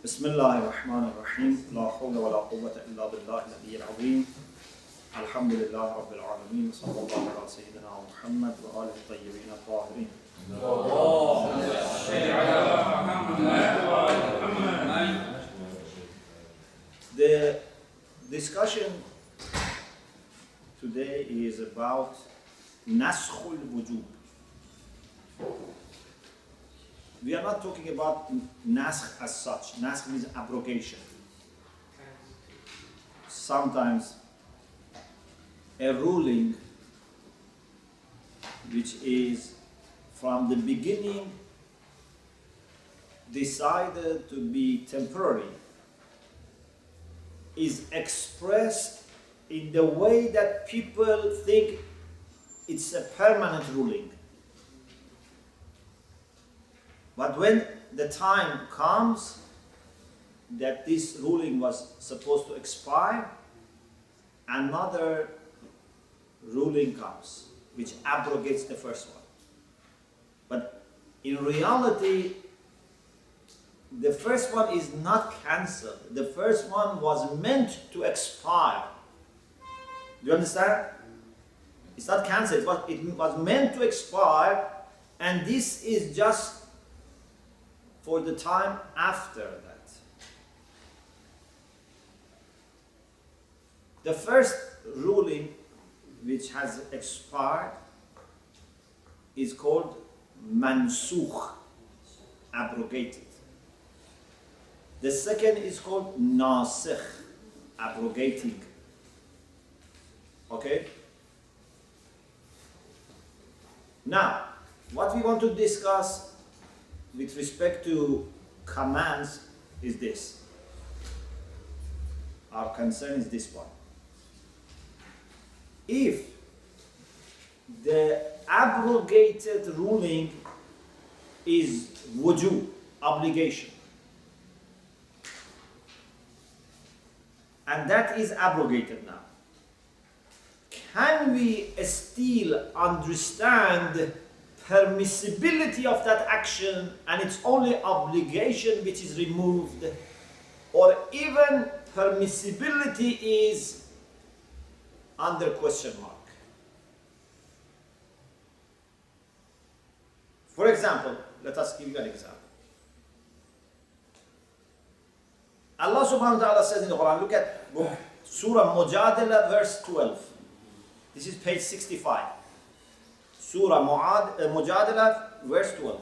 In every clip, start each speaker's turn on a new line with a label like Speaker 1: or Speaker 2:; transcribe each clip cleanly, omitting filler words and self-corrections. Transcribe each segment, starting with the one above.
Speaker 1: بسم الله الرحمن الرحيم لا حول ولا قوة إلا بالله العلي العظيم الحمد لله رب العالمين صلى الله على سيدنا محمد وآله الطيبين الطاهرين. The discussion today is about Naskhul Wujub. We are not talking about Naskh as such. Naskh means abrogation. Sometimes a ruling which is from the beginning decided to be temporary is expressed in the way that people think it's a permanent ruling. But when the time comes that this ruling was supposed to expire, another ruling comes which abrogates the first one. But in reality, the first one is not cancelled. The first one was meant to expire. Do you understand? It's not cancelled. It was meant to expire, and this is just for the time after that. The first ruling which has expired is called mansukh, abrogated. The second is called nasikh, abrogating. Okay? Now, what we want to discuss with respect to commands is this. Our concern is this one. If the abrogated ruling is wujub, obligation, and that is abrogated now, can we still understand permissibility of that action and it's only obligation which is removed, or even permissibility is under question mark? For example, let us give you an example. Allah subhanahu wa ta'ala says in the Quran, look at Surah Mujadala verse 12. This is page 65. Surah Mujadala verse 12.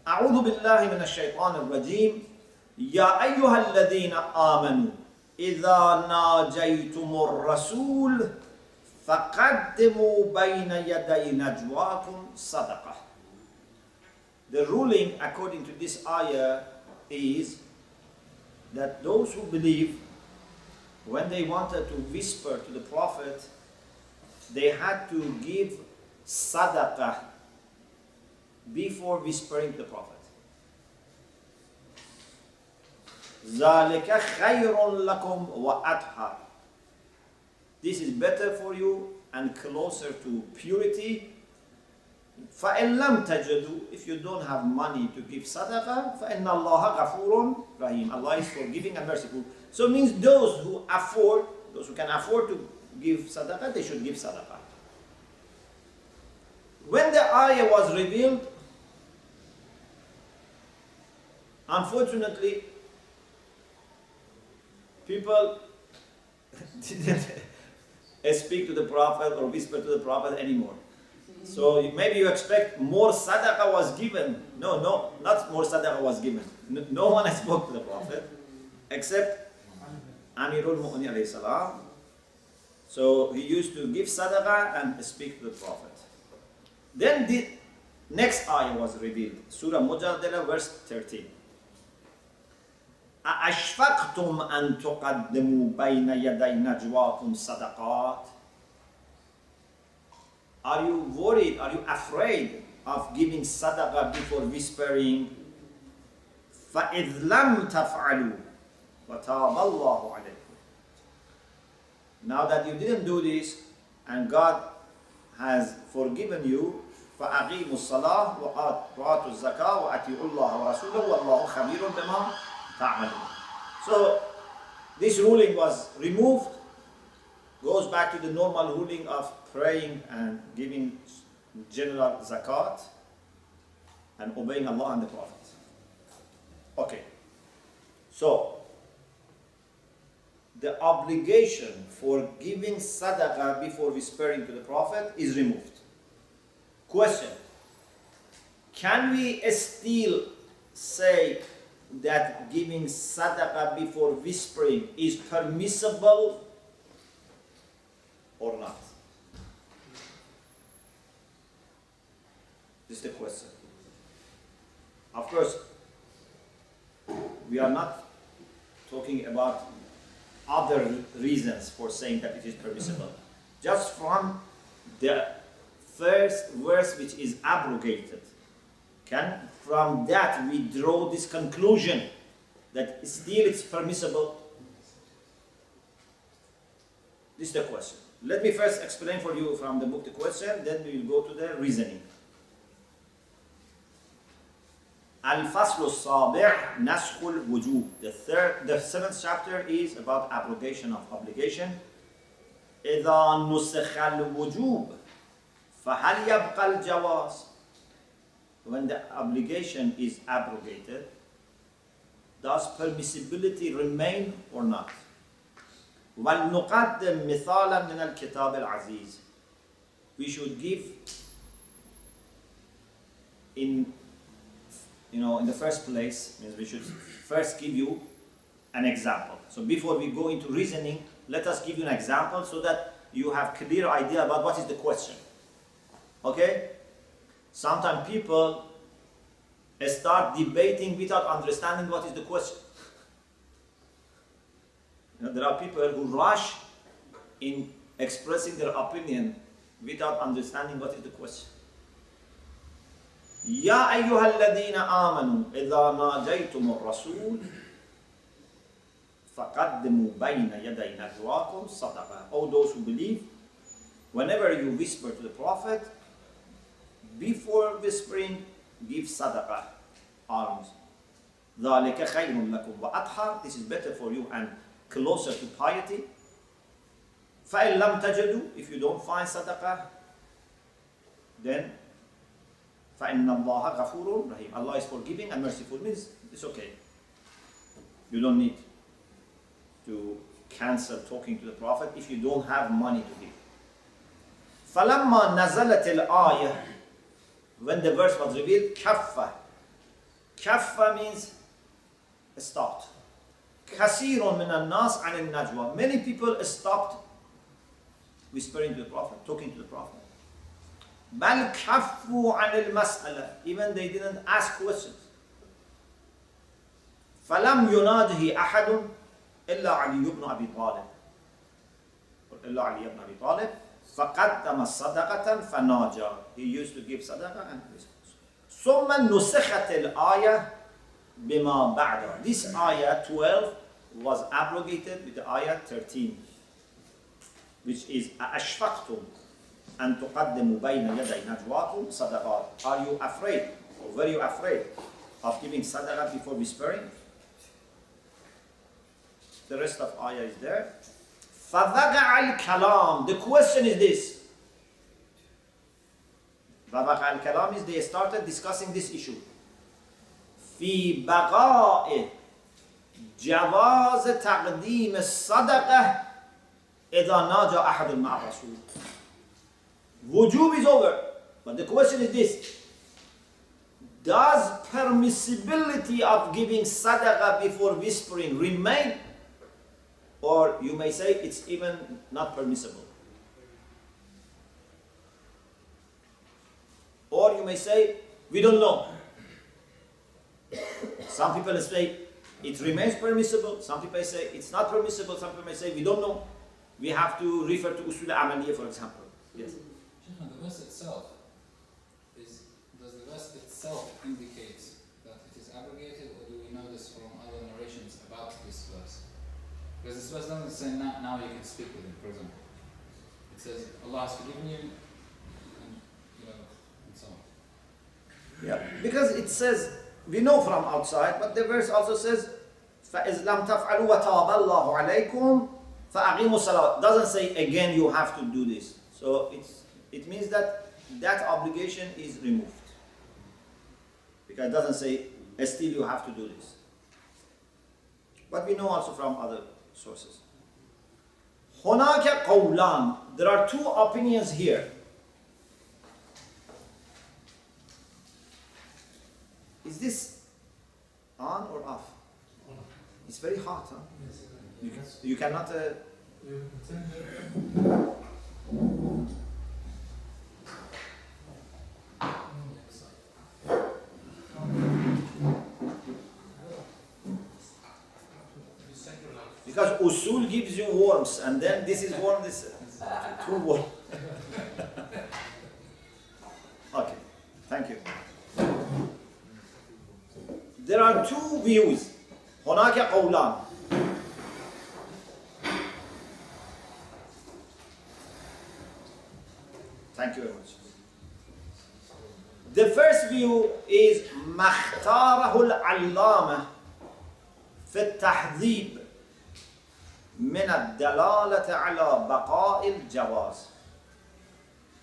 Speaker 1: أعوذ بالله من الشيطان الرجيم يا أيها الذين آمنوا إذا ناجيتم الرسول فقدموا بين يدي نجواكم صدقة. The ruling according to this ayah is that those who believe, when they wanted to whisper to the Prophet, they had to give sadaqah before whispering to the Prophet. ذَلِكَ خَيْرٌ لَكُمْ وَأَطْهَرٌ. This is better for you and closer to purity. فَإِن لَمْ تَجِدُوا. If you don't have money to give sadaqah, فَإِنَّ اللَّهَ غَفُورٌ رَحِيمٌ. Allah is forgiving and merciful. So it means those who can afford to give sadaqah, they should give sadaqah. When the ayah was revealed, unfortunately, people didn't speak to the Prophet or whisper to the Prophet anymore. So maybe you expect more sadaqah was given. No, not more sadaqah was given. No one spoke to the Prophet except Amirul Mu'minin alayhi salam. So he used to give sadaqah and speak to the Prophet. Then the next ayah was revealed. Surah Mujadala verse 13. أَأَشْفَقْتُمْ أَن تُقَدِّمُوا بَيْنَ يَدَيْ نَجْوَاكُمْ صَدَقَاتٍ. Are you worried? Are you afraid of giving sadaqah before whispering? فَإِذْ لَمْ تَفْعَلُوا وَتَابَ اللَّهُ عَلَيْكُمْ. Now that you didn't do this and God has forgiven you, فَأَقِيمُوا الصَّلَاةَ وَآتُوا الزَّكَاةَ وَأَطِيعُوا اللَّهَ وَرَسُولَهُ وَاللَّهُ خَبِيرٌ بِمَا تعملون. So this ruling was removed, goes back to the normal ruling of praying and giving general zakat and obeying Allah and the Prophet. Okay, so the obligation for giving sadaqah before whispering to the Prophet is removed. Question: can we still say that giving sadaqah before whispering is permissible or not? This is the question. Of course, we are not talking about other reasons for saying that it is permissible. Just from the first verse, which is abrogated, from that we draw this conclusion that still it's permissible? This is the question. Let me first explain for you from the book the question, then we will go to the reasoning. Al-Fasl al-Sabi' Nasakh al-Wujub. The seventh chapter is about abrogation of obligation. إذا نسخ الوجوب فهل يبقى الجواز? When the obligation is abrogated, does permissibility remain or not? وَلْنُقَدِّمْ مِثَالًا مِنَ الْكِتَابِ الْعَزِيزِ. We should give, in the first place, means we should first give you an example. So before we go into reasoning, let us give you an example so that you have clear idea about what is the question. Okay? Sometimes people start debating without understanding what is the question. There are people who rush in expressing their opinion without understanding what is the question. يا أيها الذين آمنوا إذا ناجيتم الرسول فقدموا بين يدي نجواكم صدقة. All those who believe, whenever you whisper to the Prophet, before whispering, give sadaqah, alms. ذلك خير لكم وأطهر. This is better for you and closer to piety. فإن لم تجدوا, if you don't find sadaqah, then فإن الله غفور رحيم. Allah is forgiving and merciful. Means it's okay. You don't need to cancel talking to the Prophet if you don't have money to give. فلما نزلت الآية, when the verse was revealed, كف. كف means stopped. كثير من الناس عن النجوى. Many people stopped whispering to the Prophet, talking to the Prophet. بل كفوا عن المسألة. Even they didn't ask questions. فلم يناجه أحد إلا علي بن أبي طالب. إلا علي بن أبي طالب فقدم صدقة فناجى. He used to give صدقة and ثم نسخت الآية بما بعدها. This ayah 12 was abrogated with the ayah 13, which is أشفقتم أن تقدموا بين يدي نجواكم صدقات. Are you afraid, or were you afraid of giving sadaqah before whispering? The rest of ayah is there. فَذَقَعَ الْكَلَامِ. The question is this. فَذَقَعَ الْكَلَامِ is they started discussing this issue. في بقاء جواز تقديم الصدقة إذا ناجى أحد مع الرسول. Wujub is over, but the question is this: does permissibility of giving sadaqah before whispering remain? Or you may say it's even not permissible. Or you may say, we don't know. Some people say it remains permissible, some people say it's not permissible, some people may say we don't know. We have to refer to Usul al-Amaliyah, for example. Yes.
Speaker 2: The verse itself does the verse itself indicate that it is abrogated, or do we know this from other narrations about this verse? Because this verse doesn't say now you can speak with him, for example. It says Allah has forgiven you, and so on.
Speaker 1: Yeah, because it says, we know from outside, but the verse also says فَإِذْ لَمْ تَفْعَلُوا وَتَابَ اللَّهُ عَلَيْكُمْ فَأَقِيمُوا الصَّلَاةَ. Doesn't say again you have to do this. So it means that obligation is removed. Because it doesn't say still you have to do this. But we know also from other sources. هناك قولان. There are two opinions here. Is this on or off? It's very hot, huh? You cannot... Because Usul gives you warmth, and then this is warm, this is too warm. Okay, thank you. There are two views. هناك قولان. Thank you very much. The first view is ما اختاره العلامة في التحذيب من الدلالة على بقاء الجواز.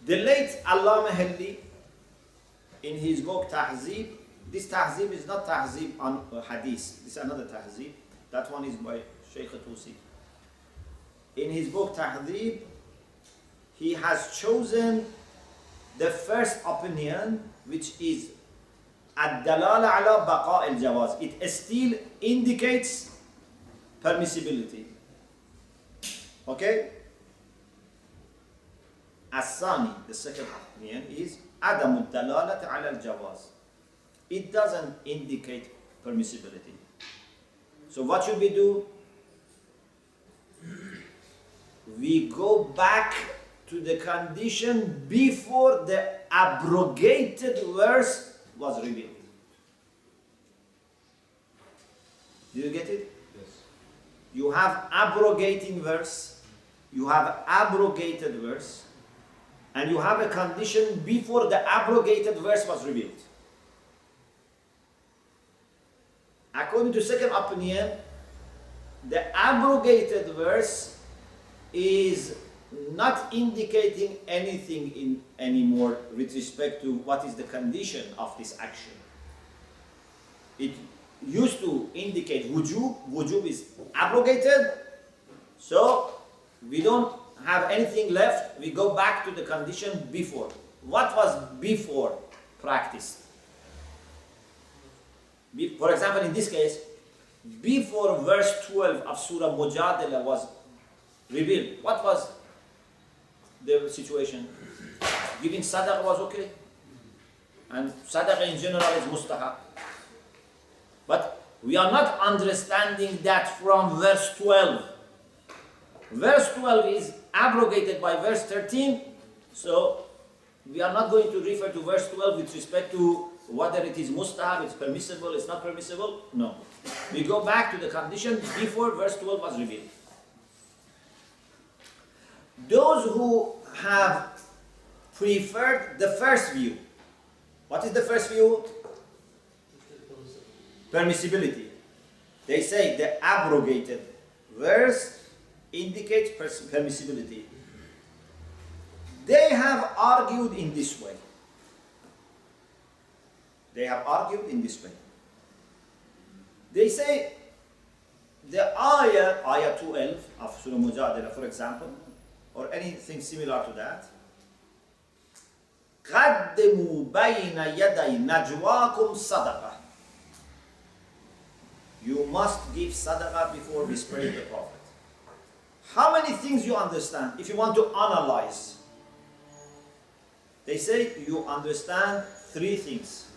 Speaker 1: The late Allama Hilli, in his book Tahzib, this Tahzib is not Tahzib on Hadith, this is another Tahzib. That one is by Shaykh Tusi. In his book Tahzib, he has chosen the first opinion, which is الدلالة على بقاء الجواز. It still indicates permissibility. Okay? الثاني, the second opinion, is عدم الدلالة على الجواز. It doesn't indicate permissibility. So what should we do? We go back to the condition before the abrogated verse was revealed. Do you get it?
Speaker 2: Yes.
Speaker 1: You have abrogating verse, you have abrogated verse, and you have a condition before the abrogated verse was revealed. According to second opinion, the abrogated verse is not indicating anything anymore with respect to what is the condition of this action. It used to indicate wujub. Wujub is abrogated, so we don't have anything left. We go back to the condition before. What was before practiced? For example, in this case, before verse 12 of Surah Mujadala was revealed, what was the situation? Giving sadaqah was okay, and sadaqah in general is mustahab. But we are not understanding that from verse 12. Verse 12 is abrogated by verse 13, so we are not going to refer to verse 12 with respect to whether it is mustahab, it's permissible, it's not permissible. No. We go back to the condition before verse 12 was revealed. Those who have preferred the first view, what is the first view? Permissibility. They say the abrogated verse indicates permissibility. They have argued in this way. They have argued in this way. They say the ayah 12 of Surah Mujadala, for example, or anything similar to that, قَدِّمُوا بَيْنَ يَدَيْ نَجْوَاكُمْ صَدَقَةً. You must give sadaqah before whispering the Prophet. How many things you understand? If you want to analyze, they say you understand three things.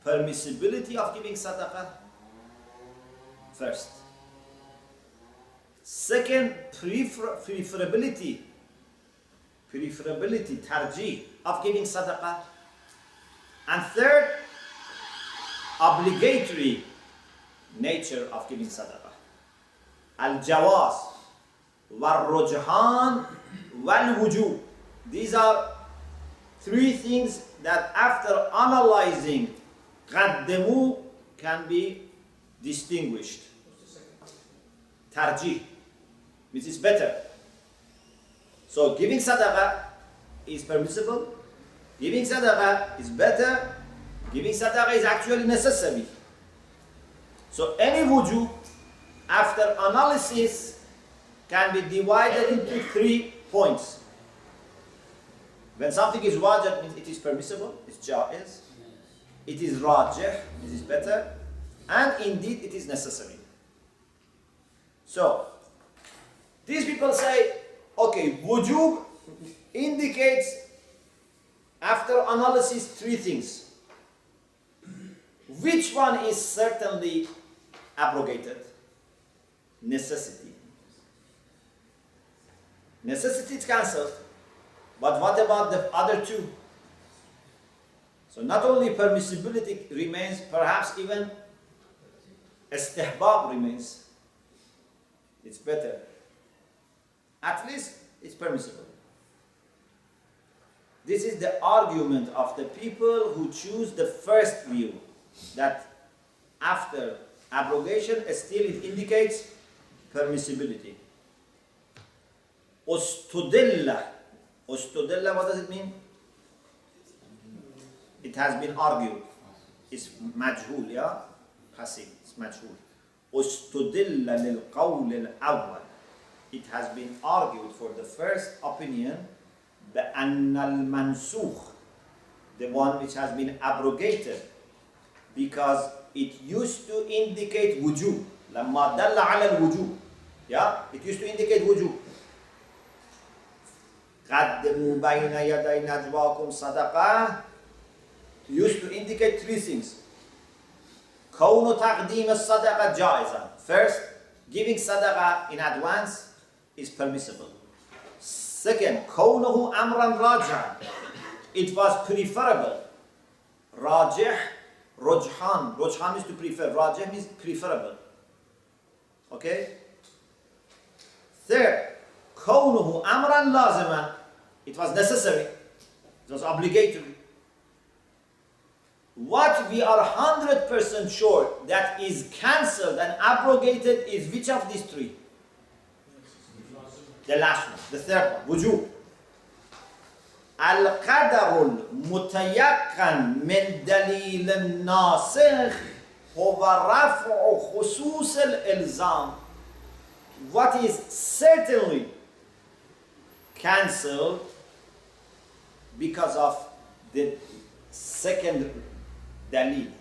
Speaker 1: Permissibility of giving sadaqah, first. Second, preferability, tarjih of giving sadaqah. And third, obligatory nature of giving sadaqah. Al-Jawaz, wal-Rujhan, wal-Wujub. These are three things that after analyzing قدموا can be distinguished. Tarjih, which is better. So giving sadaqah is permissible. Giving sadaqah is better. Giving sadaqah is actually necessary. So any wujub after analysis can be divided into 3 points. When something is wajib, means it is permissible, it's jaiz. It is rajih, it is better. And indeed it is necessary. So, these people say, okay, wujub indicates after analysis 3 things. Which one is certainly abrogated? Necessity. Necessity is cancelled. But what about the other 2? So not only permissibility remains, perhaps even istihbab remains. It's better. At least it's permissible. This is the argument of the people who choose the first view, that after abrogation still it indicates permissibility. Ustudilla. Ustudilla, what does it mean? It has been argued. It's majhul, yeah? Hasib, it's majhul. Ustudilla lil qawl al-awwal. It has been argued for the first opinion, بأن المنسوخ, the one which has been abrogated, because it used to indicate wujub. لما دل على الوجوب. Yeah? It used to indicate wujub. قدموا بين يدي نجواكم صدقة used to indicate 3 things. كون تقديم الصدقة جائزا. First, giving sadaqah in advance is permissible. Second, كونه أمرا راجعا. It was preferable. راجح, rujhan. Rujhan means to prefer. Rajih means preferable. Okay? Third, كونه أمرا لازما. It was necessary. It was obligatory. What we are 100% sure that is cancelled and abrogated is which of these 3? The last one, the third one, wujub. القدر المتيقن من دليل الناسخ هو رفع خصوص الإلزام. What is certainly cancelled because of the second dalil,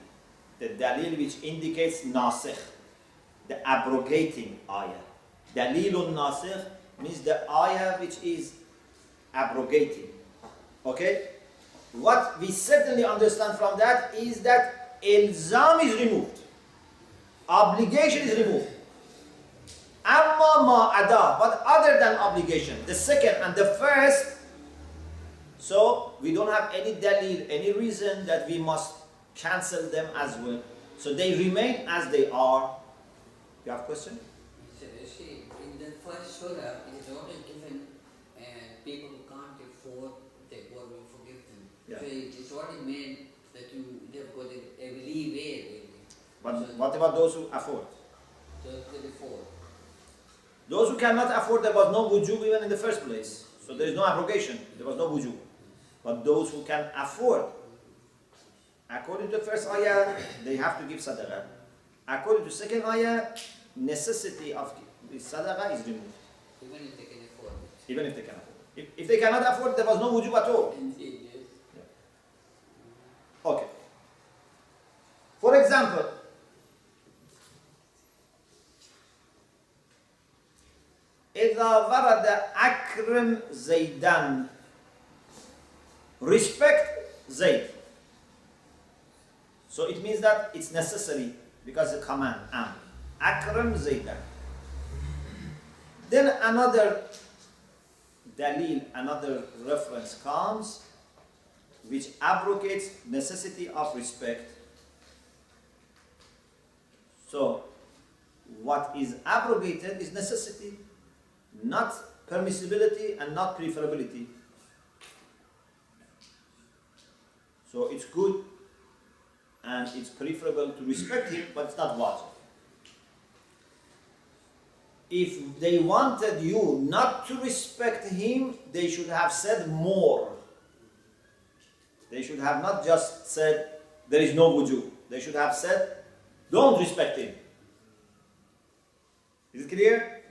Speaker 1: the dalil which indicates nasikh, the abrogating ayah. Dalilun nasikh means the ayah which is abrogating. Okay? What we certainly understand from that is that ilzam is removed, obligation is removed. Amma ma ada, but other than obligation, the second and the first, so we don't have any dalil, any reason that we must cancel them as well. So they remain as they are. You have a question?
Speaker 3: See, in the first surah, it is only given people who can't afford the God will forgive them.
Speaker 1: Yeah.
Speaker 3: So it is already meant that they've got a leeway, really.
Speaker 1: But
Speaker 3: So
Speaker 1: what about those who afford?
Speaker 3: the before.
Speaker 1: Those who cannot afford, there was no wujub even in the first place. So there is no abrogation, there was no wujub. But those who can afford, according to the first ayah, they have to give sadaqah. According to the second ayah, necessity of the sadaqah is removed.
Speaker 3: Even if they can afford it.
Speaker 1: Even if they can afford. If they cannot afford, there was no wujub at all.
Speaker 3: Indeed, yes.
Speaker 1: Okay. For example, إذا ورد أكرم زيدان, respect Zayd. So it means that it's necessary because it's a command. Akram Zaydan. Then another dalil, another reference comes which abrogates necessity of respect. So what is abrogated is necessity, not permissibility and not preferability. So it's good and it's preferable to respect him, but it's not wajib. If they wanted you not to respect him, they should have said more. They should have not just said, there is no wujub. They should have said, don't respect him. Is it clear?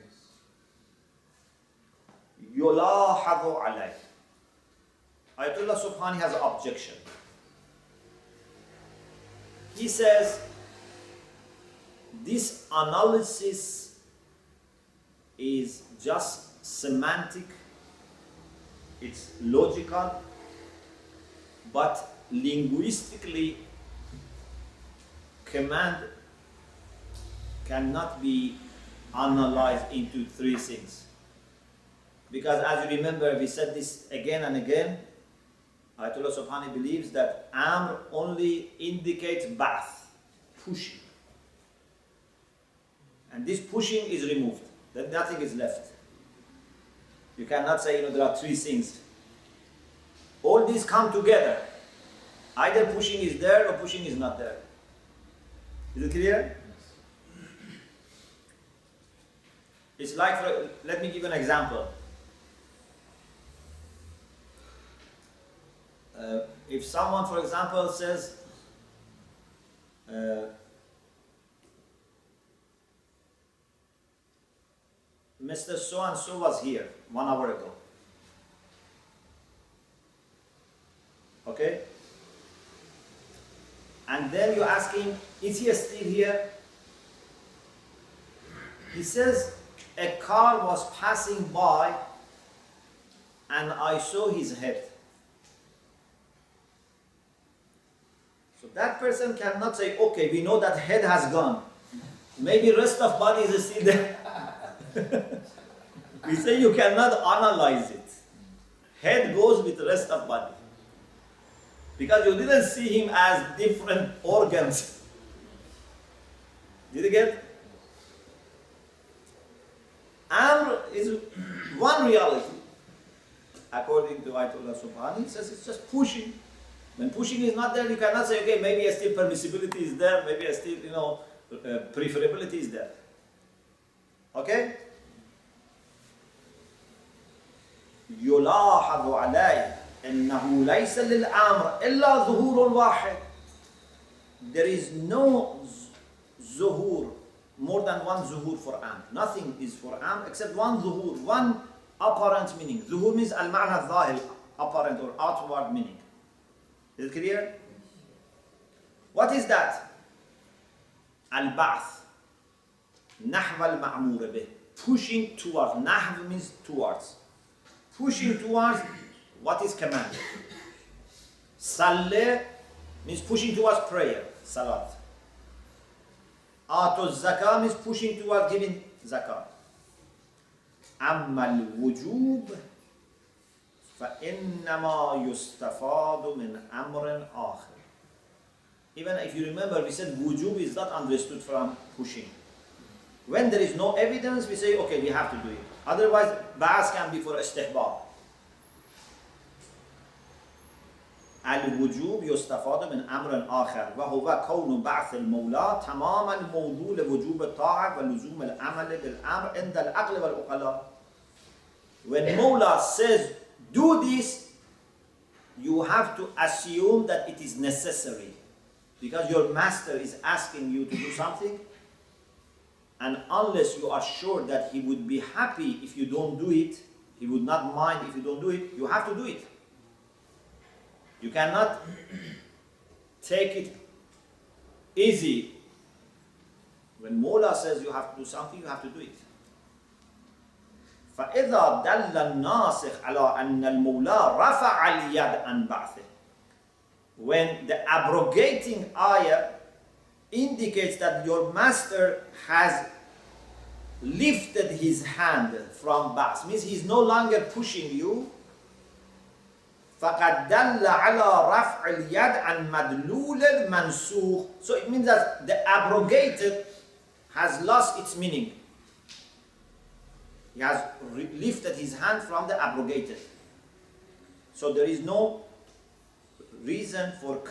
Speaker 1: يُلَاحَظُ عَلَيْهِ. Ayatollah Subhani has an objection. He says, this analysis is just semantic, it's logical, but linguistically, command cannot be analyzed into three things. Because as you remember, we said this again and again, Ayatollah Subhani believes that Amr only indicates ba'th, pushing. And this pushing is removed, then nothing is left. You cannot say, there are three things. All these come together. Either pushing is there or pushing is not there. Is it clear? It's like, let me give an example. If someone, for example, says, Mr. So-and-so was here 1 hour ago. Okay? And then you ask him, is he still here? He says, a car was passing by and I saw his head. So that person cannot say, okay, we know that head has gone. Maybe rest of body is still there. We say you cannot analyze it. Head goes with rest of body. Because you didn't see him as different organs. Did you get? Amr is one reality. According to Ayatollah Subhani, he says it's just pushing. When pushing is not there, you cannot say, okay, maybe a still permissibility is there, maybe a still, preferability is there. Okay? يلاحظ عليه أنه ليس للأمر إلا ظهور واحد. There is no zuhur, more than one zuhur for Amr. Nothing is for Amr except one zuhur, one apparent meaning. Zuhur means al-ma'na al-zahir, apparent or outward meaning. Is it clear? What is that? Al-ba'th. Nahw al-ma'mur bih. Pushing towards. Nahw means towards. Pushing towards what is commanded. Saleh means pushing towards prayer. Salat. Atu zakah means pushing towards giving zakah. Amma al-wujub فَإِنَّمَا يُسْتَفَادُ مِنْ أَمْرٍ آخر. Even if you remember, we said wujub is not understood from pushing. When there is no evidence, we say, okay, we have to do it. Otherwise, ba'as can be for istihbab. الوجوب يستفاد من أمر آخر وهو كون بعث المولى تماما موضوع لوجوب الطاعة ولزوم العمل بالأمر عند العقل والعقلاء. When Mawla says, do this, you have to assume that it is necessary. Because your master is asking you to do something, and unless you are sure that he would be happy if you don't do it, he would not mind if you don't do it, you have to do it. You cannot take it easy. When Mawla says you have to do something, you have to do it. فإذا دل الناسخ على أن المولى رفع اليد عن بعثه. When the abrogating ayah indicates that your master has lifted his hand from ba'as, means he's no longer pushing you. فقد دل على رفع اليد عن مدلول المنسوخ. So it means that the abrogated has lost its meaning. He has lifted his hand from the abrogated. So there is no reason for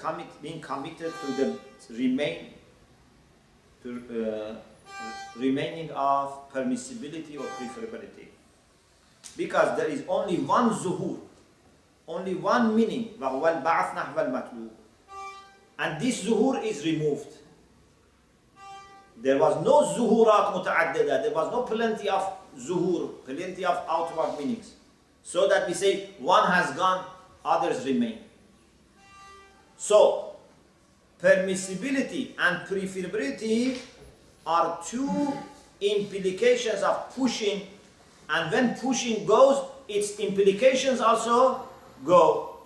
Speaker 1: being committed to the remaining of permissibility or preferability. Because there is only one zuhur, only one meaning, وَهُوَ الْبَعْثْ نَحْوَ الْمَطْلُوبِ. And this zuhur is removed. There was no zuhurat muta'addida, there was no plenty of zuhur, plenty of outward meanings. So that we say one has gone, others remain. So, permissibility and preferability are two implications of pushing, and when pushing goes, its implications also go.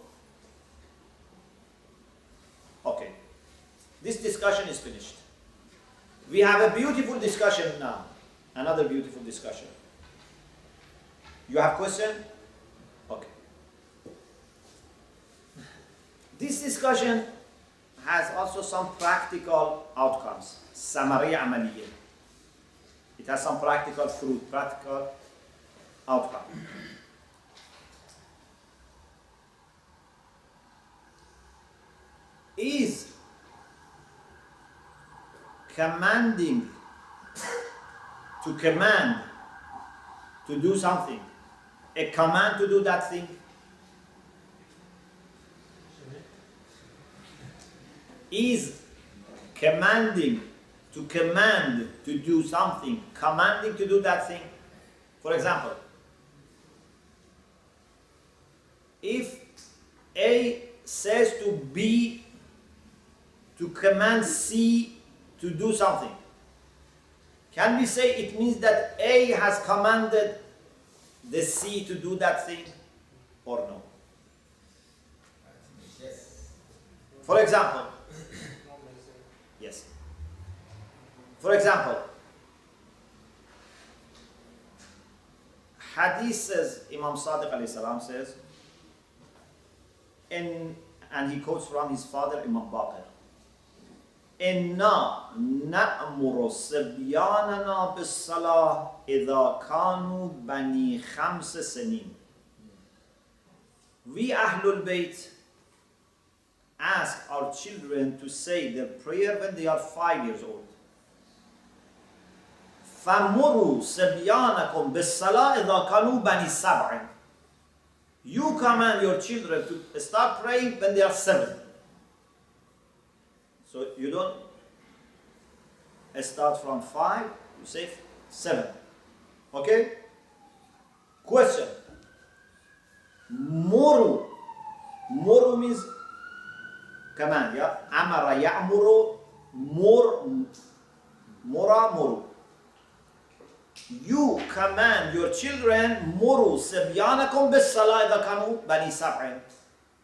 Speaker 1: Okay, this discussion is finished. We have a beautiful discussion now, another beautiful discussion. You have question? Okay. This discussion has also some practical outcomes. Samariya amaliyya. It has some practical fruit, practical outcome. Is commanding to command to do something a command to do that thing? Is commanding to command to do something, commanding to do that thing? For example, if A says to B to command C to do something, can we say it means that A has commanded the C to do that thing, or no?
Speaker 4: Yes.
Speaker 1: For example, yes. For example, Hadith says, Imam Sadiq alayhi salam says, and he quotes from his father Imam Baqir, إِنَّا نَأْمُرُ صِبْيَانَنَا بِالصَّلَاةِ إِذَا كَانُوا بَنِي خَمْسَ سَنِينَ. We Ahlul Bayt ask our children to say their prayer when they are 5 years old. فَمُرُوا صِبْيَانَكُمْ بِالصَّلَاةِ إِذَا كَانُوا بَنِي سَبْعٍ. You command your children to start praying when they are 7. So you don't start from 5, you say 7. Okay? Question. Muru. Muru means command, yeah? Amara ya'muru, mura muru. You command your children, muru sibyanakum bis-salah idha kanu bani sab'in.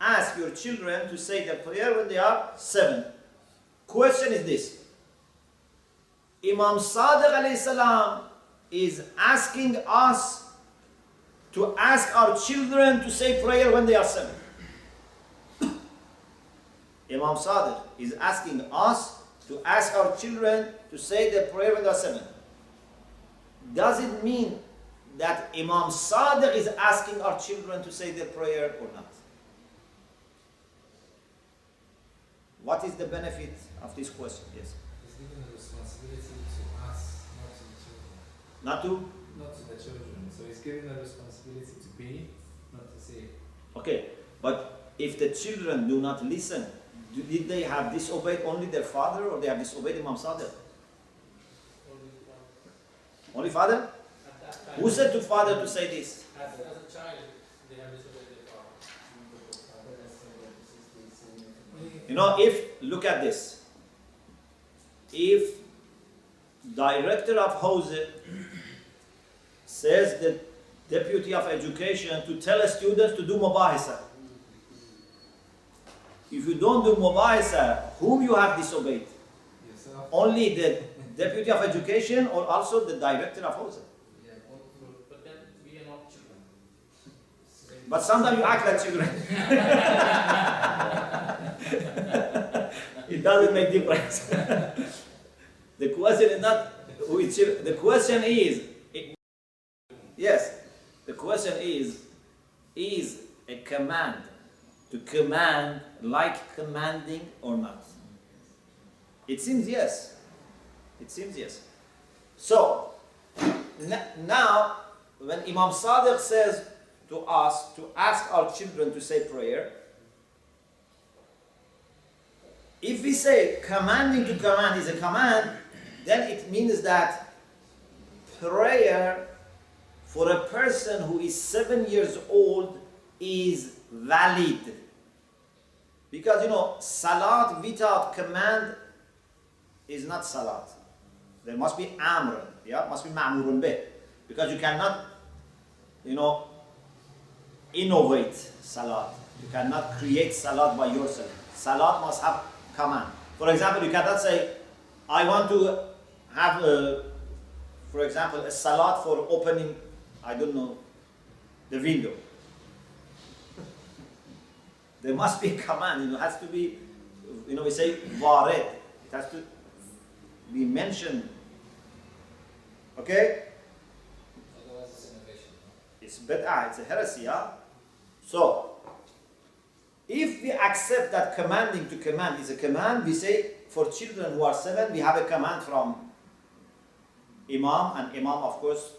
Speaker 1: Ask your children to say the prayer when they are 7. Question is this. Imam Sadiq alayhi salam is asking us to ask our children to say prayer when they are 7. Imam Sadiq is asking us to ask our children to say the prayer when they are 7. Does it mean that Imam Sadiq is asking our children to say their prayer or not? What is the benefit of this question? Yes.
Speaker 2: He's given the responsibility to us, not to the children.
Speaker 1: Not to?
Speaker 2: Not to the children. So he's giving the responsibility to be, not to say.
Speaker 1: Okay, but if the children do not listen, did they have disobeyed only their father, or they have disobeyed Imam Sadiq? Only father? Who said to father to say this?
Speaker 4: As a child, they have disobeyed their father.
Speaker 1: You know, look at this. If director of Hose says the deputy of education to tell students to do mubahisa. If you don't do mubahisa, whom you have disobeyed?
Speaker 2: Yourself.
Speaker 1: Only the deputy of education or also the director of Hose?
Speaker 4: Yeah, but then we are not children.
Speaker 1: But sometimes you act like children. It doesn't make difference. The question is not which. The question is, yes. The question is a command to command like commanding or not? It seems yes. It seems yes. So, now, when Imam Sadiq says to us to ask our children to say prayer, if we say commanding to command is a command, then it means that prayer for a person who is 7 years old is valid. Because salat without command is not salat. There must be amr, must be ma'murun bih. Because you cannot, innovate salat. You cannot create salat by yourself. Salat must have command. For example, you cannot say, I want to have, for example, a salat for opening, I don't know, the window. There must be command. It has to be, we say warid. It has to be mentioned. Okay?
Speaker 2: Otherwise it's innovation.
Speaker 1: It's bid'ah, it's a heresy, So, if we accept that commanding to command is a command, we say for children who are 7, we have a command from Imam, and Imam, of course,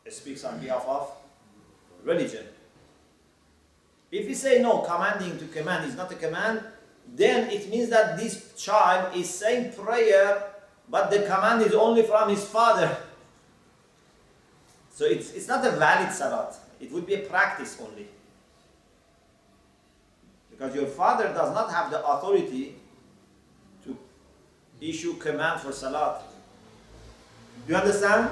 Speaker 1: speaks on behalf of religion. If we say no, commanding to command is not a command, then it means that this child is saying prayer, but the command is only from his father. So it's not a valid salat. It would be a practice only. Because your father does not have the authority to issue command for salat. Do you understand?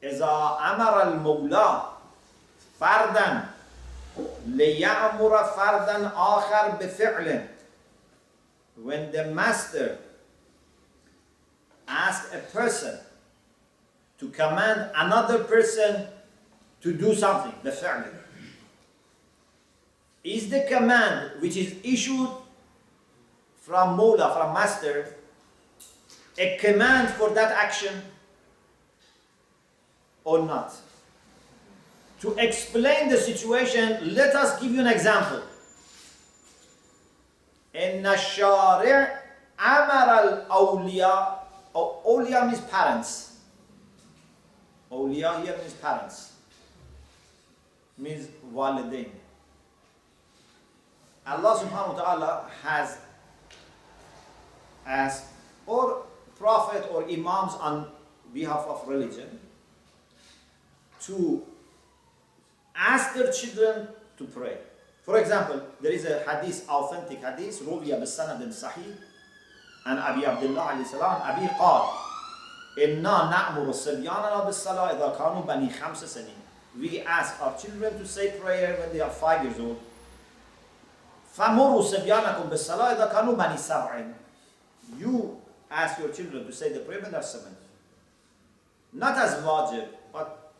Speaker 1: إذا أمر المولى فردا ليأمر فردا آخر بفعل. When the master asks a person to command another person to do something, بفعل, is the command which is issued from Mawla, from master, a command for that action or not? To explain the situation, let us give you an example. إن الشارع أمر الأولياء, awliya means parents. Awliya here means parents. Means walidain. Allah subhanahu wa ta'ala has asked, or prophet or imams on behalf of religion, to ask their children to pray. For example, there is a hadith, authentic hadith, روي بالسند الصحيح عن أبي عبد الله عليه السلام أبي قال إنا نأمر صبياننا بالصلاة إذا كانوا بني 5 سنين. We ask our children to say prayer when they are 5 years old. فمروا صبيانكم بالصلاة إذا كانوا بني 7. You ask your children to say the prayer when they are 7. Not as wajib, but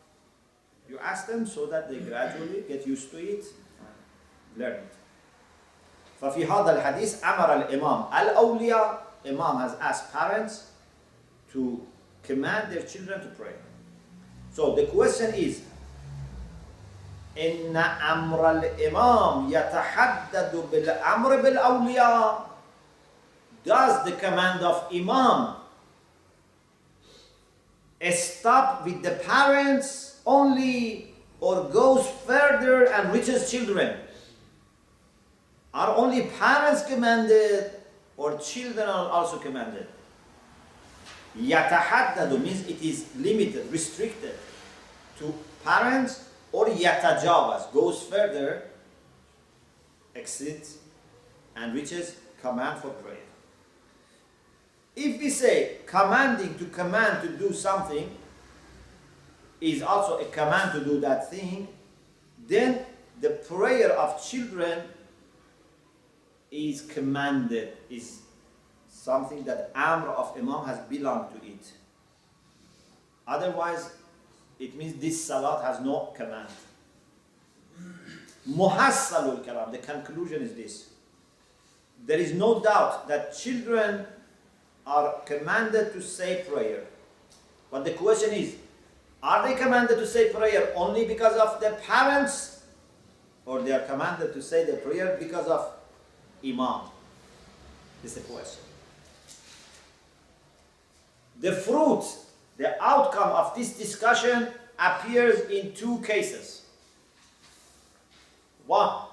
Speaker 1: you ask them so that they gradually get used to it, learn it. ففي هذا الحديث أمر الإمام الأولياء. Imam has asked parents to command their children to pray. So the question is, إن أمر الإمام يتحدد بالأمر بالأولياء. Does the command of Imam stop with the parents only, or goes further and reaches children? Are only parents commanded, or children are also commanded? يتحدد means it is limited, restricted to parents, or yatajawaz, goes further, exceeds and reaches command for prayer. If we say commanding to command to do something is also a command to do that thing, then the prayer of children is commanded, is something that Amr of Imam has belonged to it. Otherwise, it means this salat has no command. Muhassalul kalam, the conclusion is this. There is no doubt that children are commanded to say prayer. But the question is, Are they commanded to say prayer only because of their parents, or they are commanded to say the prayer because of Imam? This is the question. The fruit, the outcome of this discussion appears in two cases. One,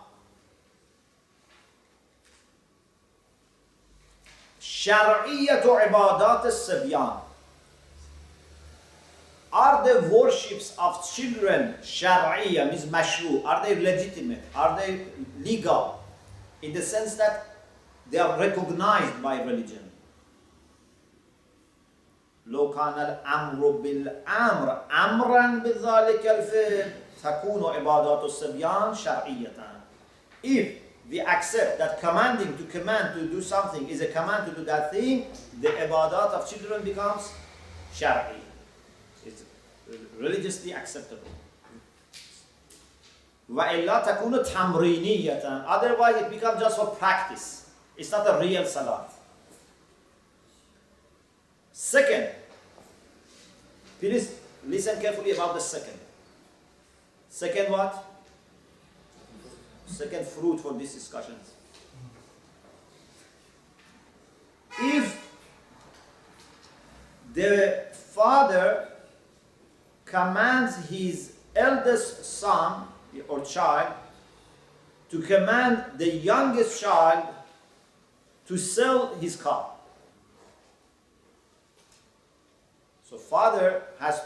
Speaker 1: شرعية عبادات الصبيان. Are the worships of children شرعية, means مشروع? Are they legitimate? Are they legal? In the sense that they are recognized by religion. لو كان الأمر بالأمر أمرا بذلك الفعل تكون عبادات الصبيان شرعية. If we accept that commanding to command to do something is a command to do that thing, the ibadat of children becomes shar'i. It's religiously acceptable. وَإِلَّا تَكُونُ تَمْرِينِيَّةً. Otherwise it becomes just for practice. It's not a real salat. Second, please listen carefully about the second. Second what? Second fruit for these discussions. If the father commands his eldest son or child to command the youngest child to sell his car. So father has,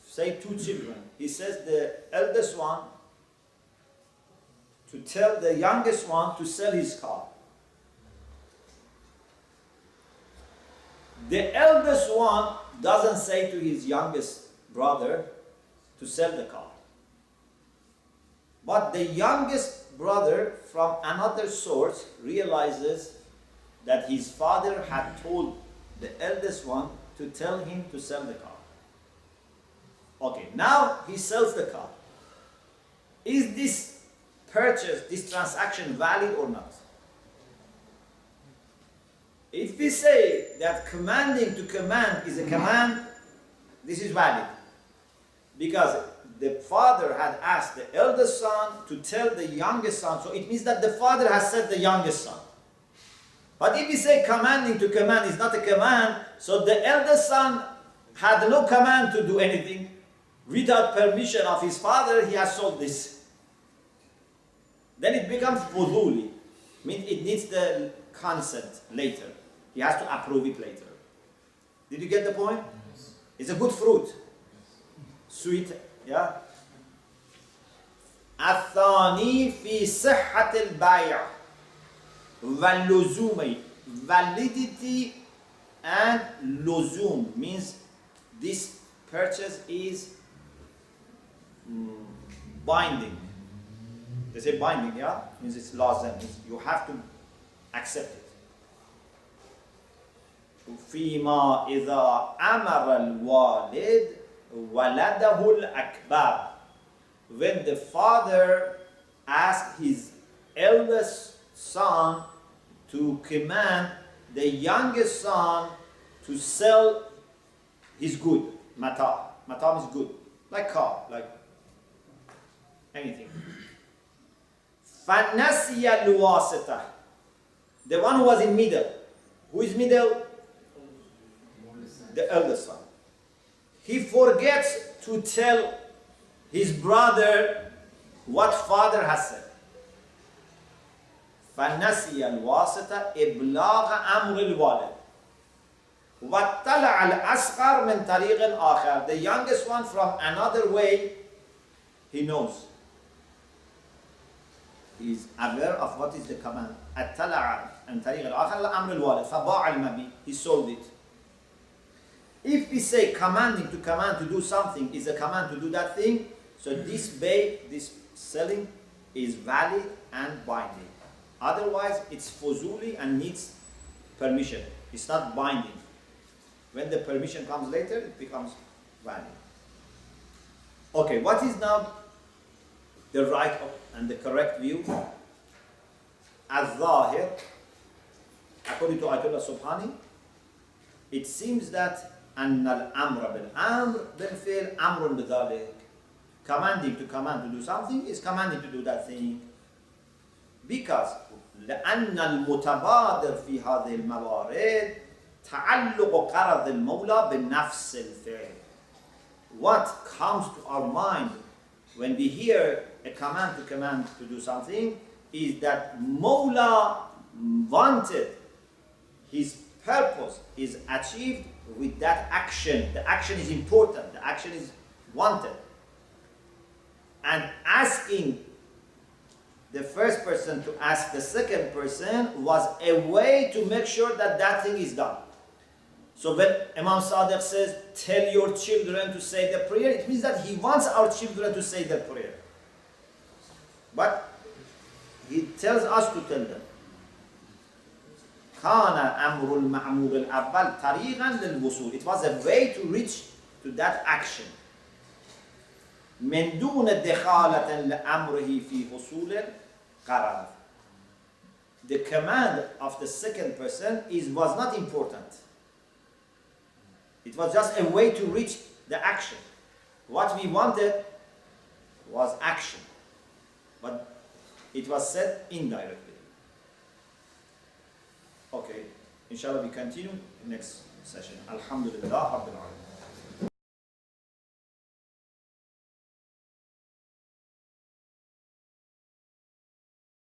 Speaker 1: say, two children. He says the eldest one to tell the youngest one to sell his car. The eldest one doesn't say to his youngest brother to sell the car. But the youngest brother from another source realizes that his father had told the eldest one to tell him to sell the car. Okay, now he sells the car. Is this purchase, this transaction valid or not? If we say that commanding to command is a command, this is valid. Because the father had asked the eldest son to tell the youngest son, so it means that the father has said the youngest son. But if we say commanding to command is not a command, so the eldest son had no command to do anything. Without permission of his father, he has sold this. Then it becomes fuduli. Means it needs the consent later. He has to approve it later. Did you get the point?
Speaker 2: Yes.
Speaker 1: It's a good fruit. Sweet, yeah? الثاني في صحة البيع واللزوم. Validity and luzum means this purchase is binding. They say binding, yeah? Means it's lazim. Means you have to accept it. فيما إذا أمر الوالد ولده الأكبر. When the father asked his eldest son to command the youngest son to sell his good, mata. Mata is good, like car, like anything. فَنَسِيَ الْوَاسِطَةِ. The one who was in middle. Who is middle? The eldest son. He forgets to tell his brother what father has said. فَنَسِيَ الْوَاسِطَةِ إِبْلَاغَ أَمْرِ الْوَالِدِ وَاتَّلَعَ الْأَصْغَرُ مِنْ طَرِيقٍ آخَرٍ. The youngest one from another way, he knows. He is aware of what is the command. اطلع عن طريق الآخر لأمر الوالد فباع المبيع. He sold it. If we say commanding to command to do something is a command to do that thing, so this bay, this selling, is valid and binding. Otherwise, it's fuzuli and needs permission. It's not binding. When the permission comes later, it becomes valid. Okay, what is now the right and the correct view? Al-Zahir, according to Ayatollah Subhani, it seems that أن الأمر بالأمر بالفعل أمر بذلك. Commanding to command to do something is commanding to do that thing. Because لأن المتبادر في هذه الموارد تعلق قرض المولى بنفس الفعل. What comes to our mind when we hear a command to do something is that Mawla wanted, his purpose is achieved with that action. The action is important, the action is wanted. And asking the first person to ask the second person was a way to make sure that that thing is done. So when Imam Sadiq says, tell your children to say the prayer, it means that he wants our children to say the prayer. But he tells us to tell them. كان أمر المعمور الأول طريقا للوصول. It was a way to reach to that action. من دون دخالة لأمره في حصول القرار. The command of the second person was not important. It was just a way to reach the action. What we wanted was action. But it was said indirectly. Okay, inshallah we continue next session. Alhamdulillah Rabbil Alamin.